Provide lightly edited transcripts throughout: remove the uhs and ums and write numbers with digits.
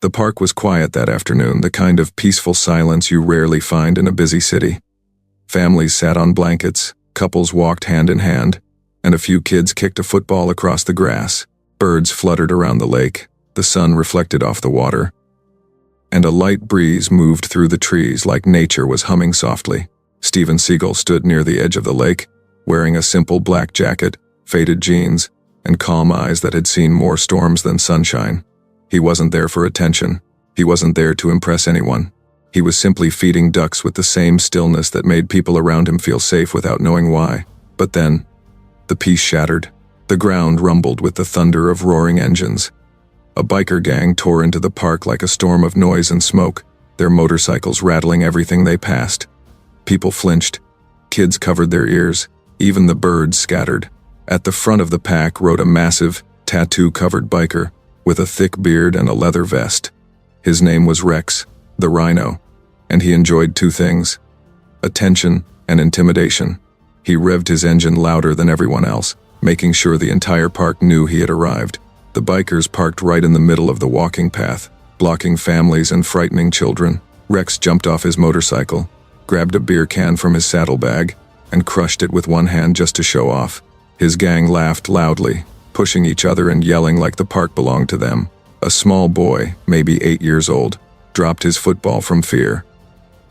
The park was quiet that afternoon, the kind of peaceful silence you rarely find in a busy city. Families sat on blankets, couples walked hand in hand, and a few kids kicked a football across the grass. Birds fluttered around the lake, the sun reflected off the water, and a light breeze moved through the trees like nature was humming softly. Steven Seagal stood near the edge of the lake, wearing a simple black jacket, faded jeans, and calm eyes that had seen more storms than sunshine. He wasn't there for attention. He wasn't there to impress anyone. He was simply feeding ducks with the same stillness that made people around him feel safe without knowing why. But then, the peace shattered. The ground rumbled with the thunder of roaring engines. A biker gang tore into the park like a storm of noise and smoke, their motorcycles rattling everything they passed. People flinched. Kids covered their ears. Even the birds scattered. At the front of the pack rode a massive, tattoo-covered biker with a thick beard and a leather vest. His name was Rex, the Rhino, and he enjoyed two things: attention and intimidation. He revved his engine louder than everyone else, making sure the entire park knew he had arrived. The bikers parked right in the middle of the walking path, blocking families and frightening children. Rex jumped off his motorcycle, grabbed a beer can from his saddlebag, and crushed it with one hand just to show off. His gang laughed loudly, pushing each other and yelling like the park belonged to them. A small boy, maybe 8 years old, dropped his football from fear.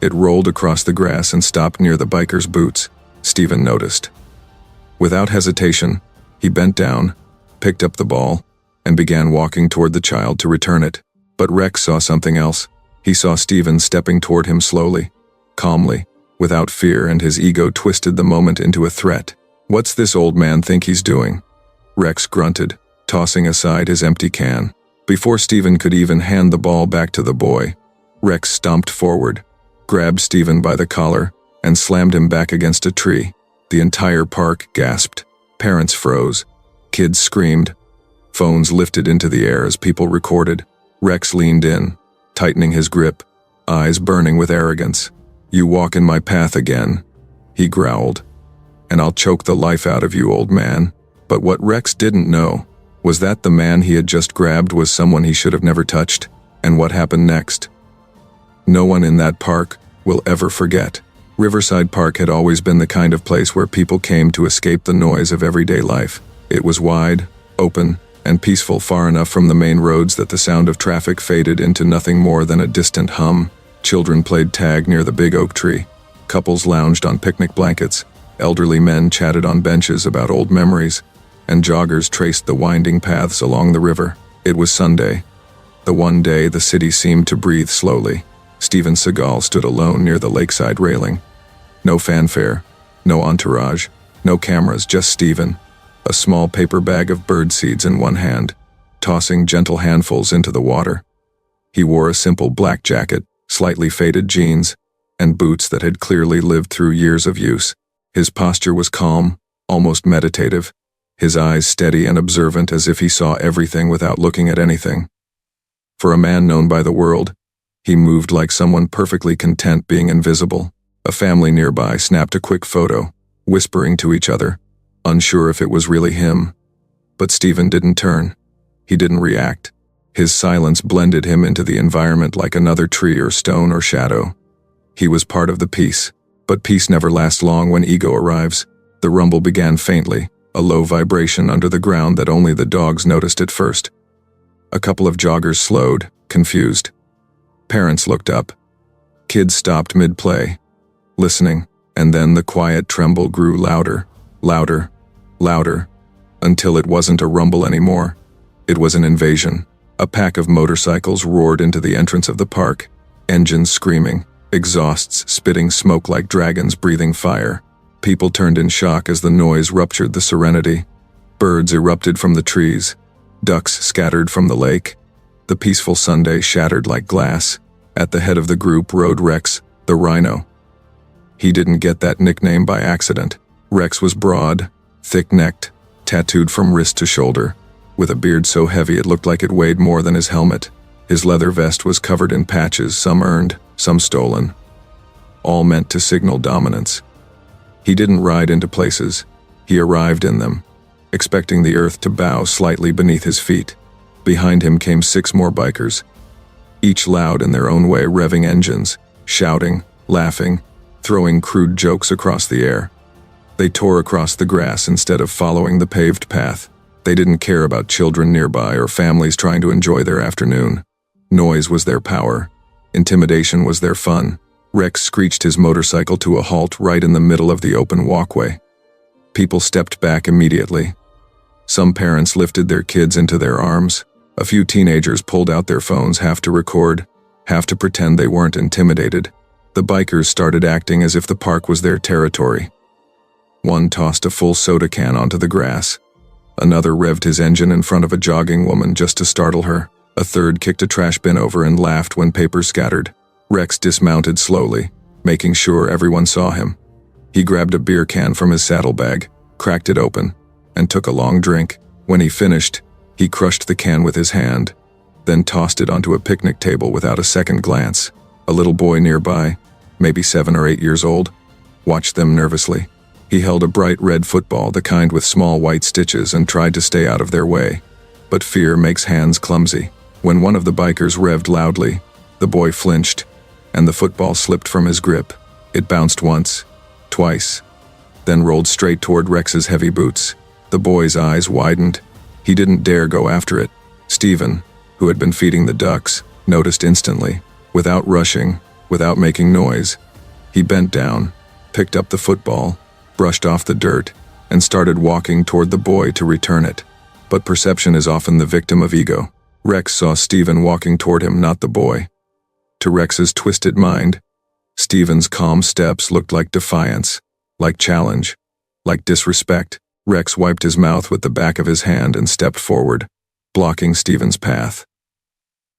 It rolled across the grass and stopped near the biker's boots. Steven noticed. Without hesitation, he bent down, picked up the ball, and began walking toward the child to return it. But Rex saw something else. He saw Steven stepping toward him slowly, calmly, without fear, and his ego twisted the moment into a threat. "What's this old man think he's doing?" Rex grunted, tossing aside his empty can. Before Steven could even hand the ball back to the boy, Rex stomped forward, grabbed Steven by the collar, and slammed him back against a tree. The entire park gasped. Parents froze. Kids screamed. Phones lifted into the air as people recorded. Rex leaned in, tightening his grip, eyes burning with arrogance. "You walk in my path again," he growled, "and I'll choke the life out of you, old man." But what Rex didn't know was that the man he had just grabbed was someone he should have never touched. And what happened next? No one in that park will ever forget. Riverside Park had always been the kind of place where people came to escape the noise of everyday life. It was wide, open, and peaceful, far enough from the main roads that the sound of traffic faded into nothing more than a distant hum. Children played tag near the big oak tree. Couples lounged on picnic blankets. Elderly men chatted on benches about old memories, and joggers traced the winding paths along the river. It was Sunday, the one day the city seemed to breathe slowly. Steven Seagal stood alone near the lakeside railing. No fanfare, no entourage, no cameras, just Steven, a small paper bag of bird seeds in one hand, tossing gentle handfuls into the water. He wore a simple black jacket, slightly faded jeans, and boots that had clearly lived through years of use. His posture was calm, almost meditative, his eyes steady and observant as if he saw everything without looking at anything. For a man known by the world, he moved like someone perfectly content being invisible. A family nearby snapped a quick photo, whispering to each other, unsure if it was really him. But Steven didn't turn. He didn't react. His silence blended him into the environment like another tree or stone or shadow. He was part of the peace, but peace never lasts long when ego arrives. The rumble began faintly, a low vibration under the ground that only the dogs noticed at first. A couple of joggers slowed, confused. Parents looked up. Kids stopped mid-play, listening, and then the quiet tremble grew louder, louder, louder, until it wasn't a rumble anymore. It was an invasion. A pack of motorcycles roared into the entrance of the park, engines screaming, exhausts spitting smoke like dragons breathing fire. People turned in shock as the noise ruptured the serenity. Birds erupted from the trees. Ducks scattered from the lake. The peaceful Sunday shattered like glass. At the head of the group rode Rex, the Rhino. He didn't get that nickname by accident. Rex was broad, thick-necked, tattooed from wrist to shoulder, with a beard so heavy it looked like it weighed more than his helmet. His leather vest was covered in patches, some earned, some stolen, all meant to signal dominance. He didn't ride into places. He arrived in them, expecting the earth to bow slightly beneath his feet. Behind him came 6 more bikers. each loud in their own way, revving engines, shouting, laughing, throwing crude jokes across the air. They tore across the grass instead of following the paved path. They didn't care about children nearby or families trying to enjoy their afternoon. Noise was their power. Intimidation was their fun. Rex screeched his motorcycle to a halt right in the middle of the open walkway. People stepped back immediately. Some parents lifted their kids into their arms. A few teenagers pulled out their phones, half to record, half to pretend they weren't intimidated. The bikers started acting as if the park was their territory. One tossed a full soda can onto the grass. Another revved his engine in front of a jogging woman just to startle her. A third kicked a trash bin over and laughed when papers scattered. Rex dismounted slowly, making sure everyone saw him. He grabbed a beer can from his saddlebag, cracked it open, and took a long drink. When he finished, he crushed the can with his hand, then tossed it onto a picnic table without a second glance. A little boy nearby, maybe 7 or 8 years old, watched them nervously. He held a bright red football, the kind with small white stitches, and tried to stay out of their way. But fear makes hands clumsy. When one of the bikers revved loudly, the boy flinched, and the football slipped from his grip. It bounced once, twice, then rolled straight toward Rex's heavy boots. The boy's eyes widened. He didn't dare go after it. Steven, who had been feeding the ducks, noticed instantly. Without rushing, without making noise, he bent down, picked up the football, brushed off the dirt, and started walking toward the boy to return it. But perception is often the victim of ego. Rex saw Steven walking toward him, not the boy. To Rex's twisted mind, Steven's calm steps looked like defiance, like challenge, like disrespect. Rex wiped his mouth with the back of his hand and stepped forward, blocking Steven's path.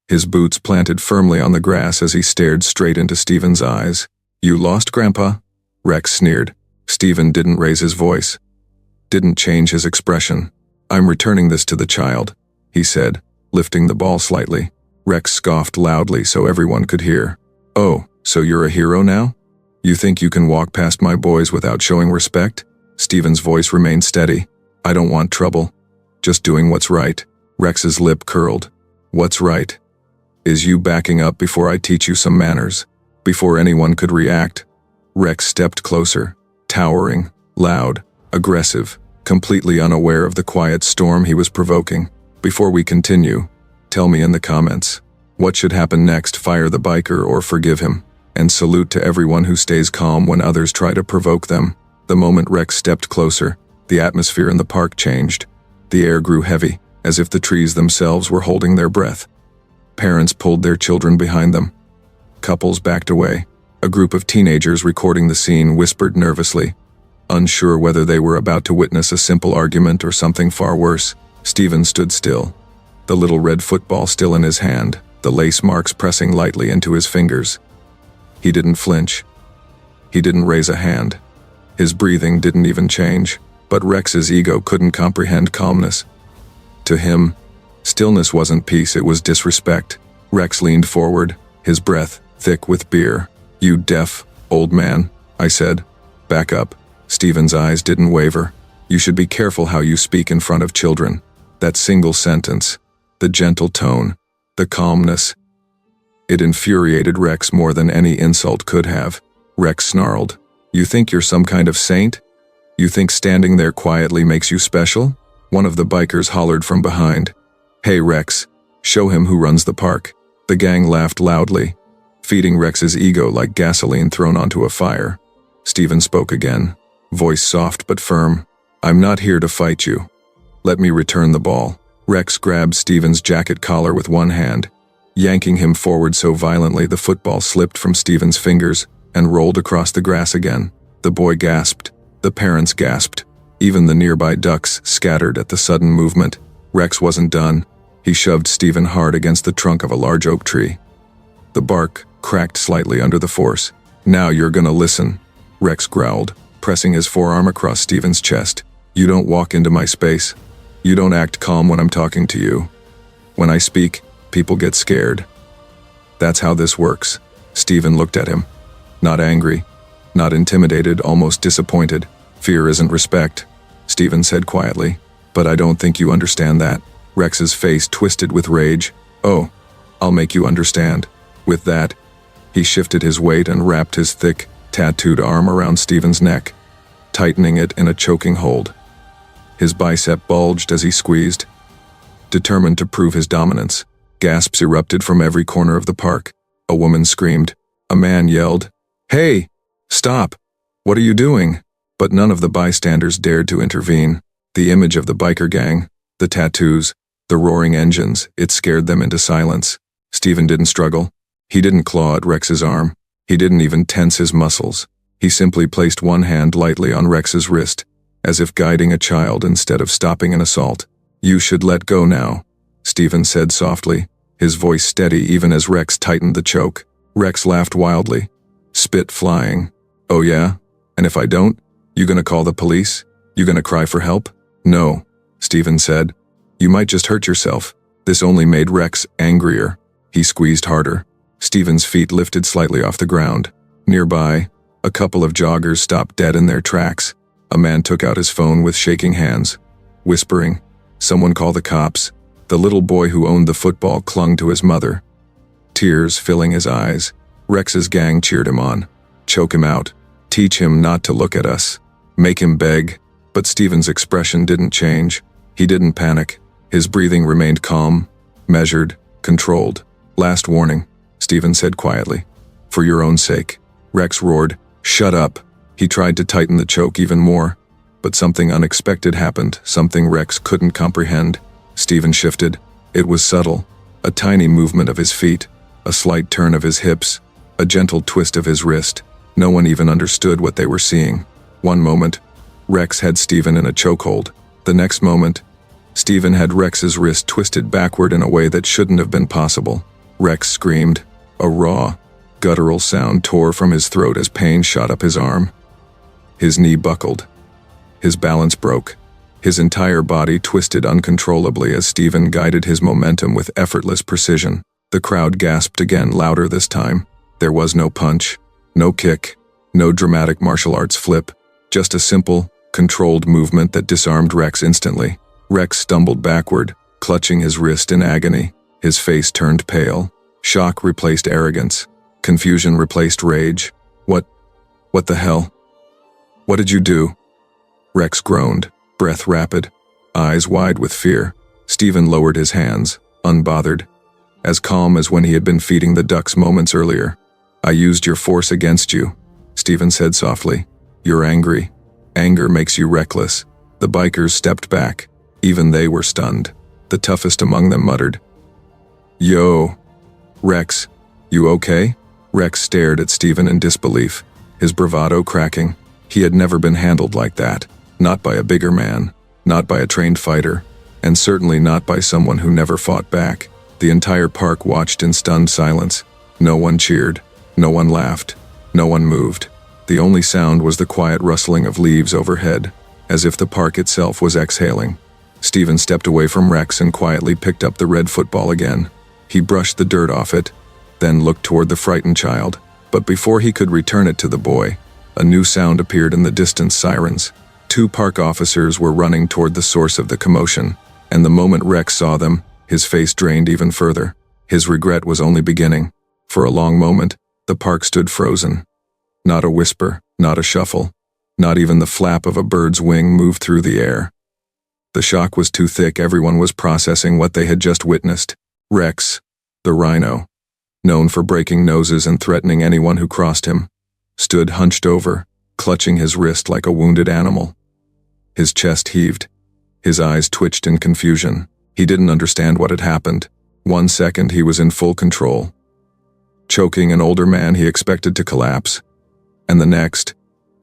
His boots planted firmly on the grass as he stared straight into Steven's eyes. "You lost, Grandpa?" Rex sneered. Steven didn't raise his voice, didn't change his expression. "I'm returning this to the child," he said, lifting the ball slightly. Rex scoffed loudly so everyone could hear. "Oh, so you're a hero now? You think you can walk past my boys without showing respect?" Steven's voice remained steady. "I don't want trouble. Just doing what's right." Rex's lip curled. "What's right? Is you backing up before I teach you some manners?" Before anyone could react, Rex stepped closer, towering, loud, aggressive, completely unaware of the quiet storm he was provoking. "Before we continue, tell me in the comments, what should happen next? Fire the biker or forgive him? And salute to everyone who stays calm when others try to provoke them." The moment Rex stepped closer, the atmosphere in the park changed. The air grew heavy, as if the trees themselves were holding their breath. Parents pulled their children behind them. Couples backed away. A group of teenagers recording the scene whispered nervously, unsure whether they were about to witness a simple argument or something far worse. Steven stood still, the little red football still in his hand, the lace marks pressing lightly into his fingers. He didn't flinch. He didn't raise a hand. His breathing didn't even change, but Rex's ego couldn't comprehend calmness. To him, stillness wasn't peace, it was disrespect. Rex leaned forward, his breath thick with beer. "You deaf, old man," I said. "Back up." Steven's eyes didn't waver. "You should be careful how you speak in front of children." That single sentence, the gentle tone, the calmness. It infuriated Rex more than any insult could have. Rex snarled, "You think you're some kind of saint? You think standing there quietly makes you special?" One of the bikers hollered from behind, "Hey Rex, show him who runs the park." The gang laughed loudly, feeding Rex's ego like gasoline thrown onto a fire. Steven spoke again, voice soft but firm. "I'm not here to fight you. Let me return the ball." Rex grabbed Steven's jacket collar with one hand, yanking him forward so violently the football slipped from Steven's fingers and rolled across the grass again. The boy gasped. The parents gasped. Even the nearby ducks scattered at the sudden movement. Rex wasn't done. He shoved Steven hard against the trunk of a large oak tree. The bark cracked slightly under the force. "Now you're gonna listen," Rex growled, pressing his forearm across Steven's chest. "You don't walk into my space. You don't act calm when I'm talking to you. When I speak, people get scared. That's how this works." Steven looked at him. Not angry, not intimidated, almost disappointed. "Fear isn't respect," Steven said quietly. "But I don't think you understand that." Rex's face twisted with rage. "Oh, I'll make you understand." With that, he shifted his weight and wrapped his thick, tattooed arm around Steven's neck, tightening it in a choking hold. His bicep bulged as he squeezed. Determined to prove his dominance, gasps erupted from every corner of the park. A woman screamed. A man yelled, "Hey! Stop! What are you doing?" But none of the bystanders dared to intervene. The image of the biker gang, the tattoos, the roaring engines, it scared them into silence. Steven didn't struggle. He didn't claw at Rex's arm. He didn't even tense his muscles. He simply placed one hand lightly on Rex's wrist, as if guiding a child instead of stopping an assault. "You should let go now," Steven said softly, his voice steady even as Rex tightened the choke. Rex laughed wildly, spit flying. "Oh yeah? And if I don't, you gonna call the police? You gonna cry for help?" "No," Steven said. "You might just hurt yourself." This only made Rex angrier. He squeezed harder. Steven's feet lifted slightly off the ground. Nearby, a couple of joggers stopped dead in their tracks. A man took out his phone with shaking hands, whispering, "Someone call the cops." The little boy who owned the football clung to his mother, tears filling his eyes. Rex's gang cheered him on. "Choke him out. Teach him not to look at us. Make him beg." But Steven's expression didn't change. He didn't panic. His breathing remained calm, measured, controlled. "Last warning," Steven said quietly. "For your own sake." Rex roared, "Shut up." He tried to tighten the choke even more, but something unexpected happened, something Rex couldn't comprehend. Steven shifted. It was subtle. A tiny movement of his feet, a slight turn of his hips, a gentle twist of his wrist. No one even understood what they were seeing. One moment, Rex had Steven in a chokehold. The next moment, Steven had Rex's wrist twisted backward in a way that shouldn't have been possible. Rex screamed. A raw, guttural sound tore from his throat as pain shot up his arm. His knee buckled. His balance broke. His entire body twisted uncontrollably as Steven guided his momentum with effortless precision. The crowd gasped again, louder this time. There was no punch, no kick, no dramatic martial arts flip, just a simple, controlled movement that disarmed Rex instantly. Rex stumbled backward, clutching his wrist in agony. His face turned pale. Shock replaced arrogance. Confusion replaced rage. What the hell? What did you do?" Rex groaned, breath rapid, eyes wide with fear. Steven lowered his hands, unbothered, as calm as when he had been feeding the ducks moments earlier. "I used your force against you," Steven said softly. "You're angry. Anger makes you reckless." The bikers stepped back. Even they were stunned. The toughest among them muttered, "Yo, Rex, you okay?" Rex stared at Steven in disbelief, his bravado cracking. He had never been handled like that. Not by a bigger man, not by a trained fighter, and certainly not by someone who never fought back. The entire park watched in stunned silence. No one cheered, no one laughed, no one moved. The only sound was the quiet rustling of leaves overhead, as if the park itself was exhaling. Steven stepped away from Rex and quietly picked up the red football again. He brushed the dirt off it, then looked toward the frightened child. But before he could return it to the boy, a new sound appeared in the distant sirens. 2 park officers were running toward the source of the commotion, and the moment Rex saw them, his face drained even further. His regret was only beginning. For a long moment, the park stood frozen. Not a whisper, not a shuffle, not even the flap of a bird's wing moved through the air. The shock was too thick. Everyone was processing what they had just witnessed. Rex, the rhino, known for breaking noses and threatening anyone who crossed him, stood hunched over, clutching his wrist like a wounded animal. His chest heaved. His eyes twitched in confusion. He didn't understand what had happened. 1 second he was in full control, choking an older man he expected to collapse. And the next,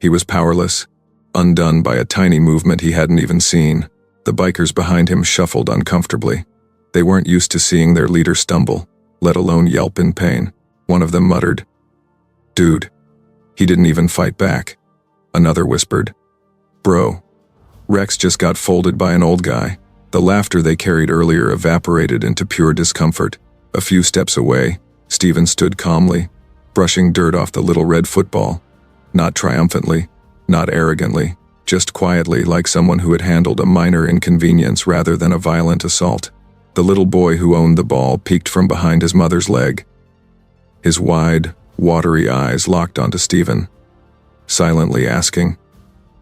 he was powerless, undone by a tiny movement he hadn't even seen. The bikers behind him shuffled uncomfortably. They weren't used to seeing their leader stumble, let alone yelp in pain. One of them muttered, "Dude." He didn't even fight back. Another whispered, "Bro." Rex just got folded by an old guy. The laughter they carried earlier evaporated into pure discomfort. A few steps away, Steven stood calmly, brushing dirt off the little red football. Not triumphantly, not arrogantly, just quietly, like someone who had handled a minor inconvenience rather than a violent assault. The little boy who owned the ball peeked from behind his mother's leg. His wide, watery eyes locked onto Steven, silently asking,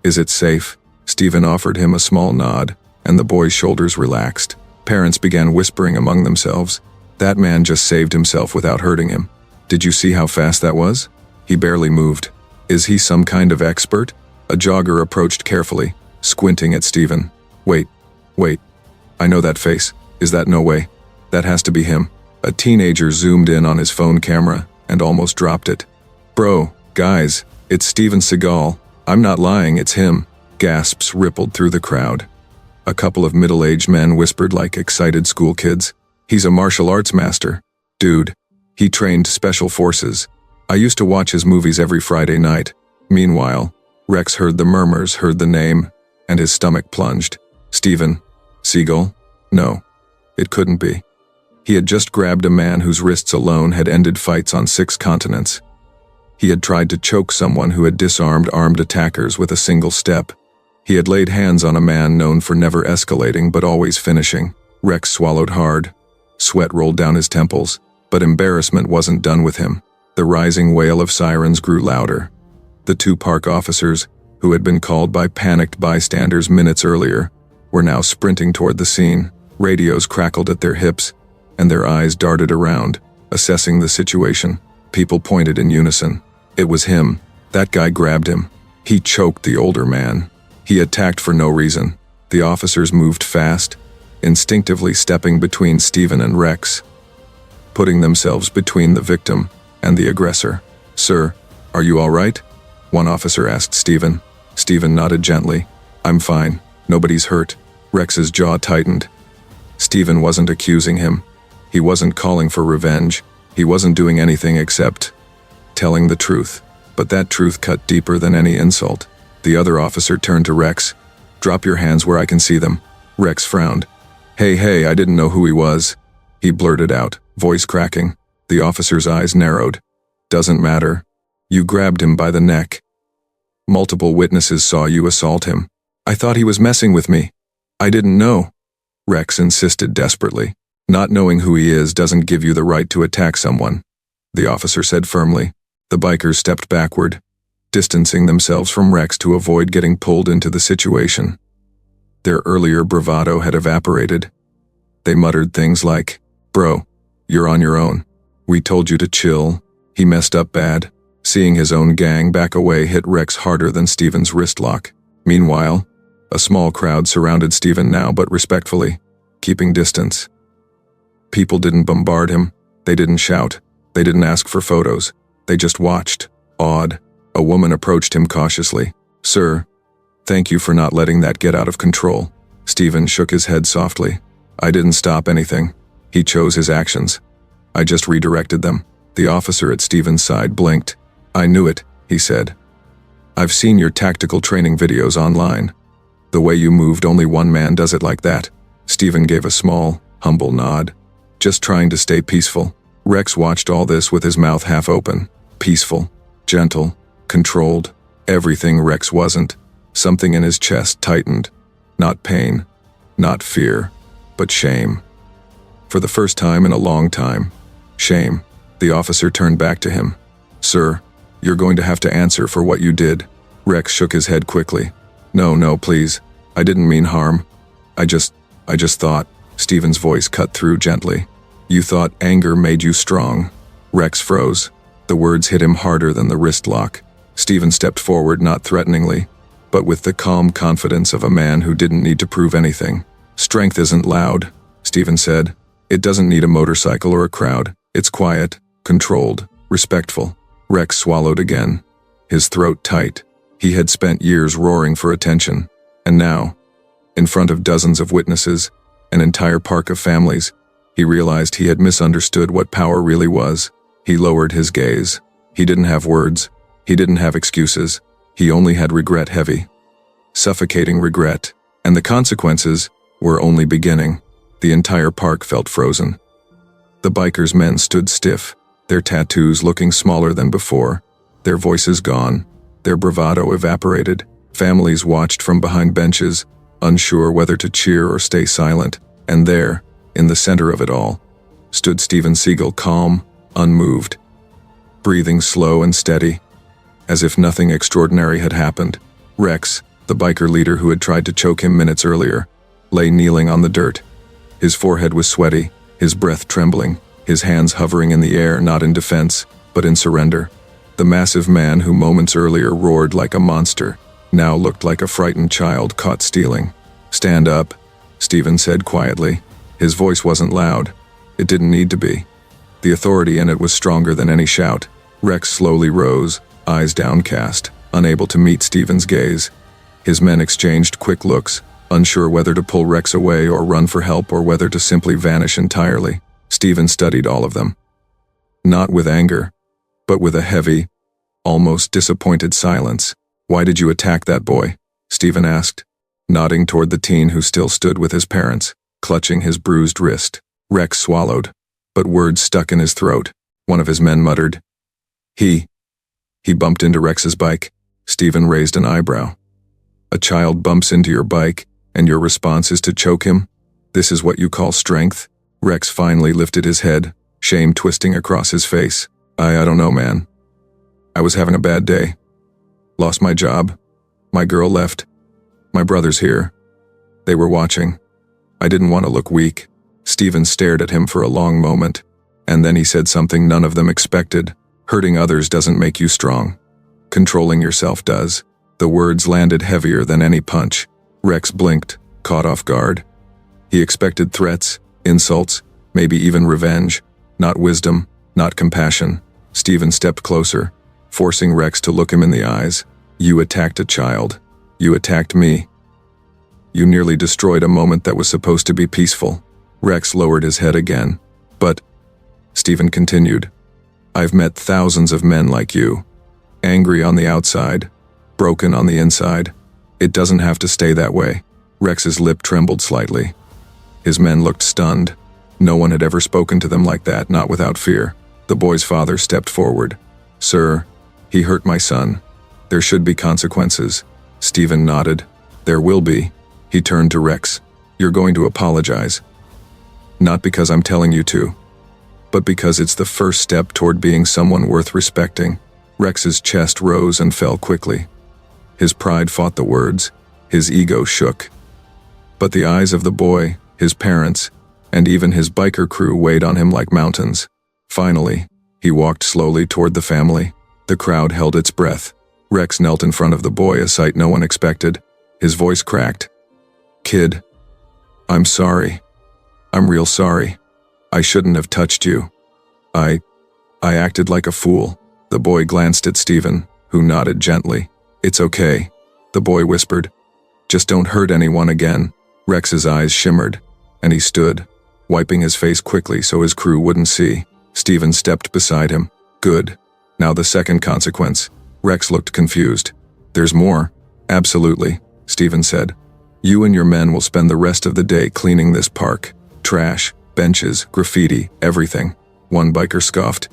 "Is it safe?" Steven offered him a small nod, and the boy's shoulders relaxed. Parents began whispering among themselves, "That man just saved himself without hurting him. Did you see how fast that was? He barely moved. Is he some kind of expert?" A jogger approached carefully, squinting at Steven. Wait. I know that face. Is that no way? That has to be him." A teenager zoomed in on his phone camera and almost dropped it. "Bro, guys, it's Steven Seagal. I'm not lying, it's him." Gasps rippled through the crowd. A couple of middle-aged men whispered like excited school kids. "He's a martial arts master. Dude, he trained special forces. I used to watch his movies every Friday night." Meanwhile, Rex heard the murmurs, heard the name, and his stomach plunged. Steven Seagal? No, it couldn't be. He had just grabbed a man whose wrists alone had ended fights on 6 continents. He had tried to choke someone who had disarmed armed attackers with a single step. He had laid hands on a man known for never escalating but always finishing. Rex swallowed hard. Sweat rolled down his temples, but embarrassment wasn't done with him. The rising wail of sirens grew louder. The 2 park officers, who had been called by panicked bystanders minutes earlier, were now sprinting toward the scene. Radios crackled at their hips, and their eyes darted around, assessing the situation. People pointed in unison. It was him. That guy grabbed him. He choked the older man. He attacked for no reason. The officers moved fast, instinctively stepping between Steven and Rex, putting themselves between the victim and the aggressor. "Sir, are you all right?" one officer asked Steven. Steven nodded gently. "I'm fine. Nobody's hurt." Rex's jaw tightened. Steven wasn't accusing him. He wasn't calling for revenge. He wasn't doing anything except telling the truth. But that truth cut deeper than any insult. The other officer turned to Rex. "Drop your hands where I can see them." Rex frowned. Hey, I didn't know who he was," he blurted out, voice cracking. The officer's eyes narrowed. "Doesn't matter. You grabbed him by the neck. Multiple witnesses saw you assault him. I thought he was messing with me. I didn't know." Rex insisted desperately. "Not knowing who he is doesn't give you the right to attack someone," the officer said firmly. The bikers stepped backward, distancing themselves from Rex to avoid getting pulled into the situation. Their earlier bravado had evaporated. They muttered things like, "Bro, you're on your own. We told you to chill." He messed up bad. Seeing his own gang back away hit Rex harder than Steven's wrist lock. Meanwhile, a small crowd surrounded Steven now, but respectfully, keeping distance. People didn't bombard him. They didn't shout. They didn't ask for photos. They just watched, awed. A woman approached him cautiously. "Sir, thank you for not letting that get out of control." Steven shook his head softly. "I didn't stop anything. He chose his actions. I just redirected them." The officer at Steven's side blinked. "I knew it," he said. "I've seen your tactical training videos online. The way you moved, only one man does it like that." Steven gave a small, humble nod. "Just trying to stay peaceful." Rex watched all this with his mouth half open. Peaceful, gentle, controlled. Everything Rex wasn't. Something in his chest tightened. Not pain, not fear, but shame. For the first time in a long time, shame. The officer turned back to him. "Sir, you're going to have to answer for what you did." Rex shook his head quickly. No, please. I didn't mean harm. I just thought." Steven's voice cut through gently. "You thought anger made you strong." Rex froze. The words hit him harder than the wrist lock. Steven stepped forward, not threateningly, but with the calm confidence of a man who didn't need to prove anything. "Strength isn't loud," Steven said. "It doesn't need a motorcycle or a crowd. It's quiet, controlled, respectful." Rex swallowed again, his throat tight. He had spent years roaring for attention, and now, in front of dozens of witnesses, an entire park of families, he realized he had misunderstood what power really was. He lowered his gaze. He didn't have words. He didn't have excuses. He only had regret, heavy, suffocating regret, and the consequences were only beginning. The entire park felt frozen. The bikers' men stood stiff, their tattoos looking smaller than before, their voices gone, their bravado evaporated. Families watched from behind benches, unsure whether to cheer or stay silent, and there, In the center of it all stood Steven Seagal, calm, unmoved, breathing slow and steady, as if nothing extraordinary had happened. Rex, the biker leader who had tried to choke him minutes earlier, lay kneeling on the dirt. His forehead was sweaty, his breath trembling, his hands hovering in the air, not in defense, but in surrender. The massive man who moments earlier roared like a monster now looked like a frightened child caught stealing. "Stand up," Steven said quietly. His voice wasn't loud. It didn't need to be. The authority in it was stronger than any shout. Rex slowly rose, eyes downcast, unable to meet Steven's gaze. His men exchanged quick looks, unsure whether to pull Rex away or run for help or whether to simply vanish entirely. Steven studied all of them. Not with anger, but with a heavy, almost disappointed silence. "Why did you attack that boy?" Steven asked, nodding toward the teen who still stood with his parents, clutching his bruised wrist. Rex swallowed, but words stuck in his throat. One of his men muttered, He bumped into Rex's bike." Steven raised an eyebrow. "A child bumps into your bike, and your response is to choke him? This is what you call strength?" Rex finally lifted his head, shame twisting across his face. I don't know, man. I was having a bad day. Lost my job. My girl left. My brother's here. They were watching. I didn't want to look weak." Steven stared at him for a long moment, and then he said something none of them expected. "Hurting others doesn't make you strong. Controlling yourself does." The words landed heavier than any punch. Rex blinked, caught off guard. He expected threats, insults, maybe even revenge. Not wisdom, not compassion. Steven stepped closer, forcing Rex to look him in the eyes. "You attacked a child. You attacked me. You nearly destroyed a moment that was supposed to be peaceful." Rex lowered his head again. "But," Steven continued, "I've met thousands of men like you. Angry on the outside, broken on the inside. It doesn't have to stay that way." Rex's lip trembled slightly. His men looked stunned. No one had ever spoken to them like that, not without fear. The boy's father stepped forward. "Sir, he hurt my son. There should be consequences." Steven nodded. "There will be." He turned to Rex. "You're going to apologize. Not because I'm telling you to, but because it's the first step toward being someone worth respecting." Rex's chest rose and fell quickly. His pride fought the words. His ego shook. But the eyes of the boy, his parents, and even his biker crew weighed on him like mountains. Finally, he walked slowly toward the family. The crowd held its breath. Rex knelt in front of the boy, a sight no one expected. His voice cracked. "Kid, I'm sorry. I'm real sorry. I shouldn't have touched you. I acted like a fool." The boy glanced at Steven, who nodded gently. "It's okay," the boy whispered. "Just don't hurt anyone again." Rex's eyes shimmered, and he stood, wiping his face quickly so his crew wouldn't see. Steven stepped beside him. "Good. Now the second consequence." Rex looked confused. "There's more?" "Absolutely," Steven said. "You and your men will spend the rest of the day cleaning this park. Trash, benches, graffiti, everything." One biker scoffed.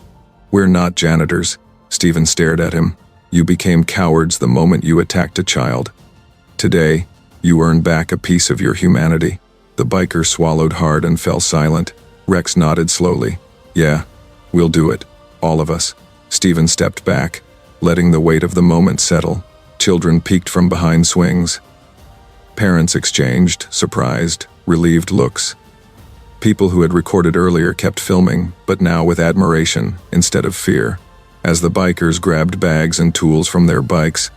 "We're not janitors." Steven stared at him. "You became cowards the moment you attacked a child. Today, you earn back a piece of your humanity." The biker swallowed hard and fell silent. Rex nodded slowly. "Yeah, we'll do it. All of us." Steven stepped back, letting the weight of the moment settle. Children peeked from behind swings. Parents exchanged surprised, relieved looks. People who had recorded earlier kept filming, but now with admiration instead of fear. As the bikers grabbed bags and tools from their bikes,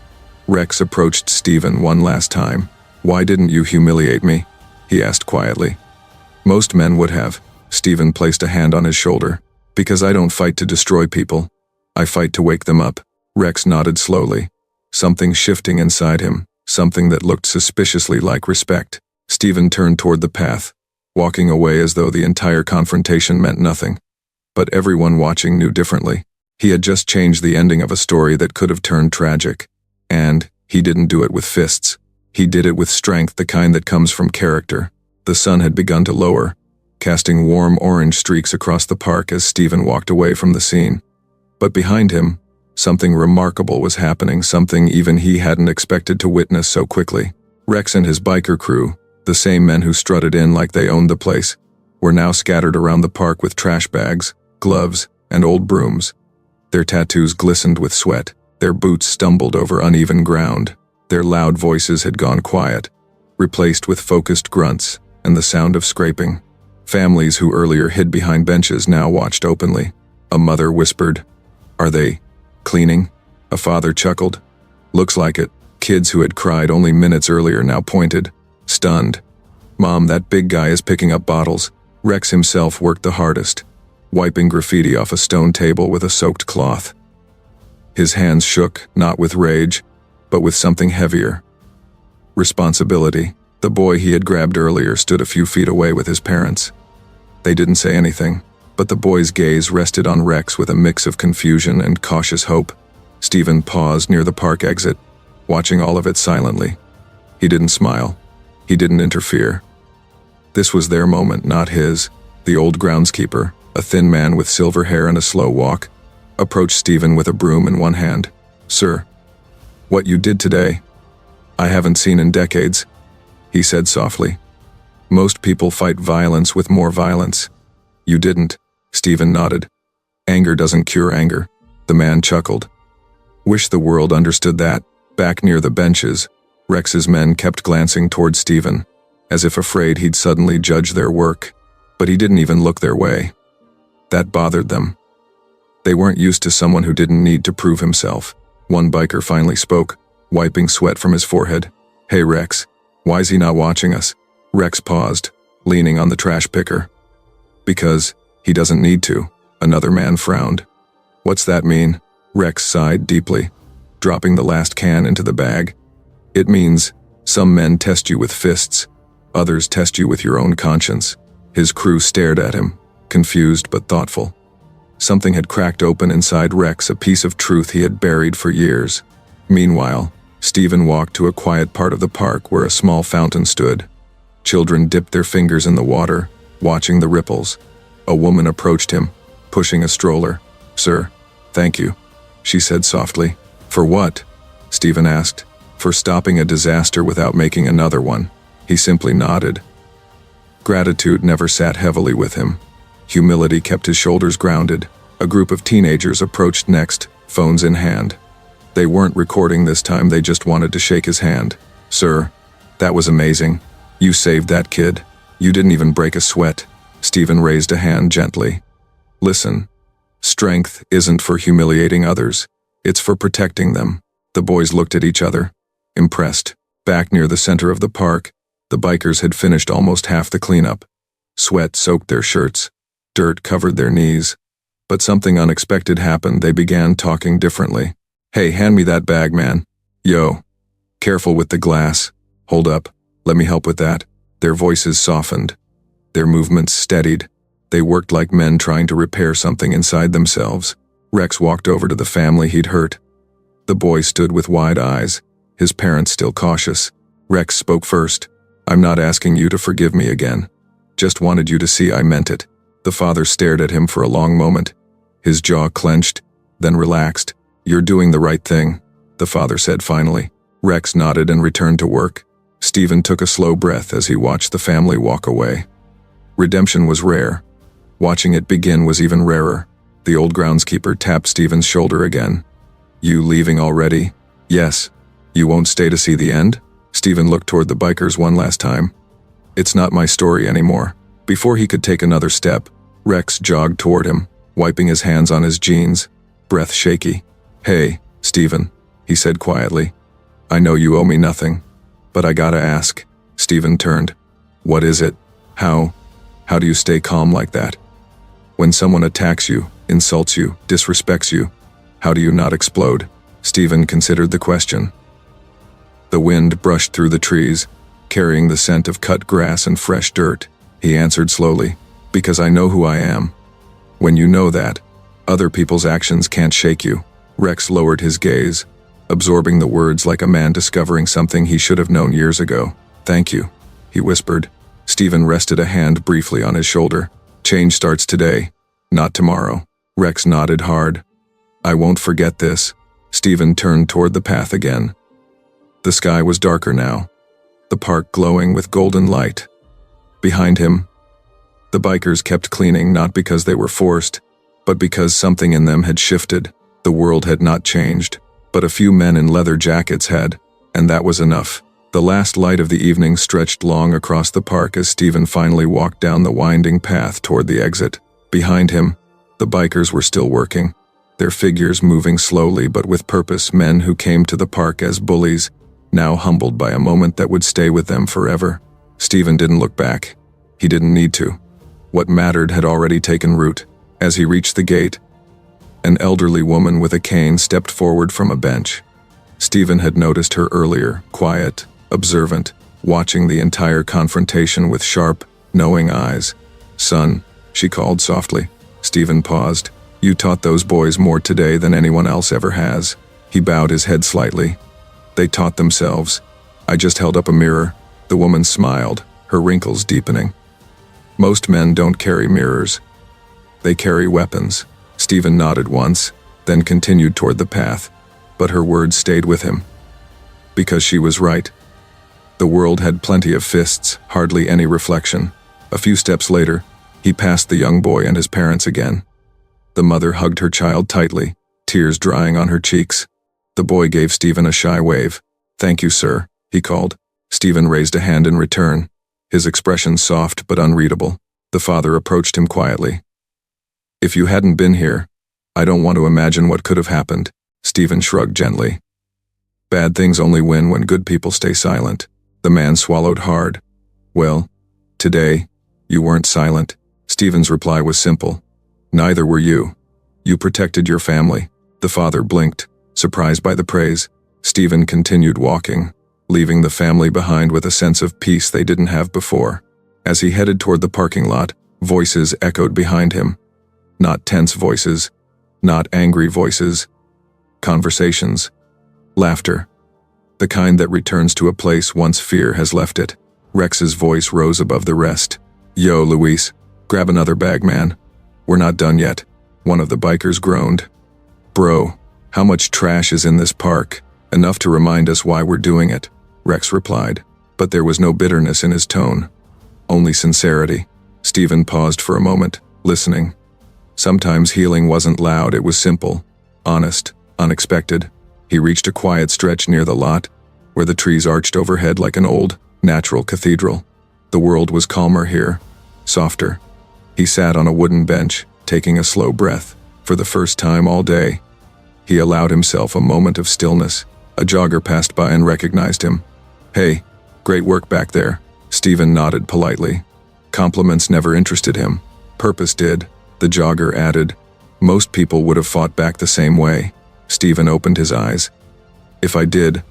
Rex approached Steven one last time. "Why didn't you humiliate me?" he asked quietly. "Most men would have." Steven placed a hand on his shoulder. "Because I don't fight to destroy people. I fight to wake them up." Rex nodded slowly, something shifting inside him, something that looked suspiciously like respect. Steven turned toward the path, walking away as though the entire confrontation meant nothing. But everyone watching knew differently. He had just changed the ending of a story that could have turned tragic. And he didn't do it with fists. He did it with strength, the kind that comes from character. The sun had begun to lower, casting warm orange streaks across the park as Steven walked away from the scene. But behind him, something remarkable was happening, something even he hadn't expected to witness so quickly. Rex and his biker crew, the same men who strutted in like they owned the place, were now scattered around the park with trash bags, gloves, and old brooms. Their tattoos glistened with sweat, their boots stumbled over uneven ground, their loud voices had gone quiet, replaced with focused grunts and the sound of scraping. Families who earlier hid behind benches now watched openly. A mother whispered, "Are they cleaning?" A father chuckled, "Looks like it." Kids who had cried only minutes earlier now pointed, stunned. "Mom, that big guy is picking up bottles." Rex himself worked the hardest, wiping graffiti off a stone table with a soaked cloth. His hands shook, not with rage, but with something heavier. Responsibility. The boy he had grabbed earlier stood a few feet away with his parents. They didn't say anything, but the boy's gaze rested on Rex with a mix of confusion and cautious hope. Steven paused near the park exit, watching all of it silently. He didn't smile. He didn't interfere. This was their moment, not his. The old groundskeeper, a thin man with silver hair and a slow walk, approached Steven with a broom in one hand. "Sir, what you did today, I haven't seen in decades," he said softly. "Most people fight violence with more violence. You didn't." Steven nodded. "Anger doesn't cure anger." The man chuckled. "Wish the world understood that." Back near the benches, Rex's men kept glancing toward Steven, as if afraid he'd suddenly judge their work, but he didn't even look their way. That bothered them. They weren't used to someone who didn't need to prove himself. One biker finally spoke, wiping sweat from his forehead. "Hey Rex, why's he not watching us?" Rex paused, leaning on the trash picker. "Because he doesn't need to," another man frowned. "What's that mean?" Rex sighed deeply, dropping the last can into the bag. "It means some men test you with fists, others test you with your own conscience." His crew stared at him, confused but thoughtful. Something had cracked open inside Rex, a piece of truth he had buried for years. Meanwhile, Steven walked to a quiet part of the park where a small fountain stood. Children dipped their fingers in the water, watching the ripples. A woman approached him, pushing a stroller. "Sir, thank you," she said softly. "For what?" Steven asked. "For stopping a disaster without making another one." He simply nodded. Gratitude never sat heavily with him. Humility kept his shoulders grounded. A group of teenagers approached next, phones in hand. They weren't recording this time, they just wanted to shake his hand. "Sir, that was amazing. You saved that kid. You didn't even break a sweat." Steven raised a hand gently. "Listen, strength isn't for humiliating others. It's for protecting them." The boys looked at each other, impressed. Back near the center of the park, the bikers had finished almost half the cleanup. Sweat soaked their shirts. Dirt covered their knees. But something unexpected happened. They began talking differently. "Hey, hand me that bag, man. Yo. Careful with the glass. Hold up. Let me help with that." Their voices softened. Their movements steadied. They worked like men trying to repair something inside themselves. Rex walked over to the family he'd hurt. The boy stood with wide eyes, his parents still cautious. Rex spoke first. "I'm not asking you to forgive me again. Just wanted you to see I meant it." The father stared at him for a long moment. His jaw clenched, then relaxed. "You're doing the right thing," the father said finally. Rex nodded and returned to work. Steven took a slow breath as he watched the family walk away. Redemption was rare. Watching it begin was even rarer. The old groundskeeper tapped Steven's shoulder again. "You leaving already?" "Yes." "You won't stay to see the end?" Steven looked toward the bikers one last time. "It's not my story anymore." Before he could take another step, Rex jogged toward him, wiping his hands on his jeans, breath shaky. "Hey, Steven," he said quietly. "I know you owe me nothing, but I gotta ask." Steven turned. "What is it? How do you stay calm like that? When someone attacks you, insults you, disrespects you, how do you not explode?" Steven considered the question. The wind brushed through the trees, carrying the scent of cut grass and fresh dirt. He answered slowly, "Because I know who I am. When you know that, other people's actions can't shake you." Rex lowered his gaze, absorbing the words like a man discovering something he should have known years ago. "Thank you," he whispered. Steven rested a hand briefly on his shoulder. "Change starts today, not tomorrow." Rex nodded hard. "I won't forget this." Steven turned toward the path again. The sky was darker now, the park glowing with golden light. Behind him, The bikers kept cleaning not because they were forced, but because something in them had shifted. The world had not changed, but a few men in leather jackets had, and that was enough. The last light of the evening stretched long across the park as Steven finally walked down the winding path toward the exit. Behind him, the bikers were still working, their figures moving slowly but with purpose, men who came to the park as bullies, now humbled by a moment that would stay with them forever. Steven didn't look back. He didn't need to. What mattered had already taken root. As he reached the gate, an elderly woman with a cane stepped forward from a bench. Steven had noticed her earlier, quiet, observant, watching the entire confrontation with sharp, knowing eyes. "Son," she called softly. Steven paused. "You taught those boys more today than anyone else ever has." He bowed his head slightly. "They taught themselves. I just held up a mirror." The woman smiled, her wrinkles deepening. "Most men don't carry mirrors. They carry weapons." Steven nodded once, then continued toward the path, but her words stayed with him. Because she was right. The world had plenty of fists, hardly any reflection. A few steps later, he passed the young boy and his parents again. The mother hugged her child tightly, tears drying on her cheeks. The boy gave Steven a shy wave. "Thank you, sir," he called. Steven raised a hand in return, his expression soft but unreadable. The father approached him quietly. "If you hadn't been here, I don't want to imagine what could have happened." Steven shrugged gently. "Bad things only win when good people stay silent." The man swallowed hard. "Well, today, you weren't silent." Steven's reply was simple. "Neither were you. You protected your family." The father blinked, surprised by the praise. Steven continued walking, leaving the family behind with a sense of peace they didn't have before. As he headed toward the parking lot, voices echoed behind him. Not tense voices, not angry voices. Conversations. Laughter. The kind that returns to a place once fear has left it. Rex's voice rose above the rest. "Yo, Luis, grab another bag, man. We're not done yet." One of the bikers groaned. "Bro, how much trash is in this park? Enough to remind us why we're doing it," Rex replied, but there was no bitterness in his tone. Only sincerity. Steven paused for a moment, listening. Sometimes healing wasn't loud, it was simple, honest, unexpected. He reached a quiet stretch near the lot, where the trees arched overhead like an old, natural cathedral. The world was calmer here, softer. He sat on a wooden bench, taking a slow breath. For the first time all day, he allowed himself a moment of stillness. A jogger passed by and recognized him. "Hey, great work back there." Steven nodded politely. Compliments never interested him. Purpose did. The jogger added, "Most people would have fought back the same way." Steven opened his eyes. "If I did,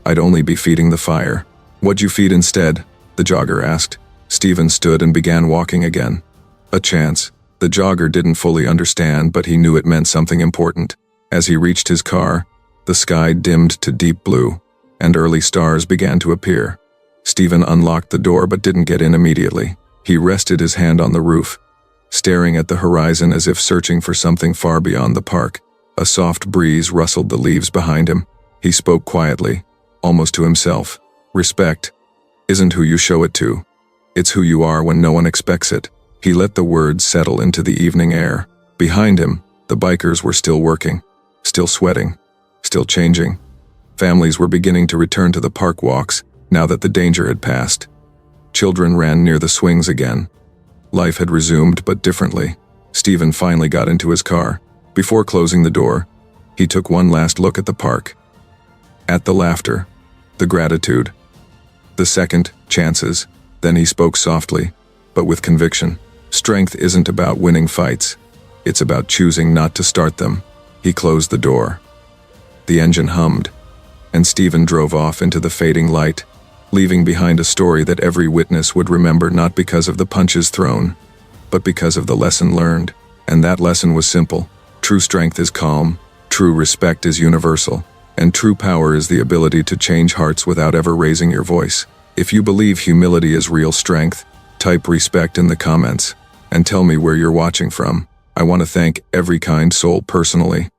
I'd only be feeding the fire." "What'd you feed instead?" the jogger asked. Steven stood and began walking again. A chance. The jogger didn't fully understand, but he knew it meant something important. As he reached his car, the sky dimmed to deep blue, and early stars began to appear. Steven unlocked the door but didn't get in immediately. He rested his hand on the roof, staring at the horizon as if searching for something far beyond the park. A soft breeze rustled the leaves behind him. He spoke quietly, almost to himself. "Respect isn't who you show it to. It's who you are when no one expects it." He let the words settle into the evening air. Behind him, the bikers were still working, still sweating, still changing. Families were beginning to return to the park walks now that the danger had passed. Children ran near the swings again. Life had resumed, but differently. Steven finally got into his car. Before closing the door, he took one last look at the park. At the laughter, the gratitude, the second chances. Then he spoke softly, but with conviction. Strength isn't about winning fights. It's about choosing not to start them. He closed the door. The engine hummed, and Steven drove off into the fading light, leaving behind a story that every witness would remember, not because of the punches thrown, but because of the lesson learned. And that lesson was simple. True strength is calm, true respect is universal, and true power is the ability to change hearts without ever raising your voice. If you believe humility is real strength, type respect in the comments, and tell me where you're watching from. I want to thank every kind soul personally.